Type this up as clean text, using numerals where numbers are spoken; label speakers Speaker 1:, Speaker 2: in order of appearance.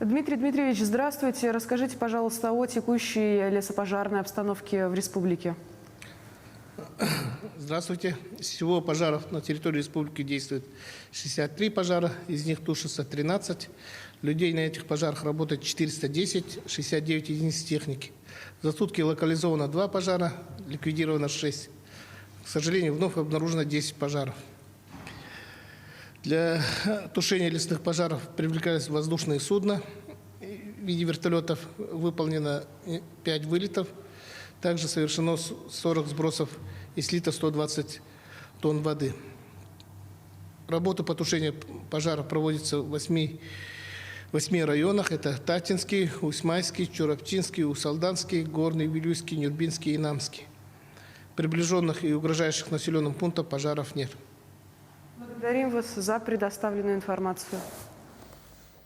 Speaker 1: Дмитрий Дмитриевич, здравствуйте. Расскажите, пожалуйста, о текущей лесопожарной обстановке в республике.
Speaker 2: Здравствуйте. Всего пожаров на территории республики действует 63 пожара, из них тушится 13. Людей на этих пожарах работает 410, 69 единиц техники. За сутки локализовано 2 пожара, ликвидировано 6. К сожалению, вновь обнаружено 10 пожаров. Для тушения лесных пожаров привлекались воздушные судна в виде вертолетов. Выполнено 5 вылетов. Также совершено 40 сбросов и слито 120 тонн воды. Работа по тушению пожаров проводится в 8 районах. Это Татинский, Усмайский, Чураптинский, Усалданский, Горный, Вилюйский, Нюрбинский и Намский. Приближенных и угрожающих населенным пунктам пожаров нет.
Speaker 1: Благодарим вас за предоставленную информацию.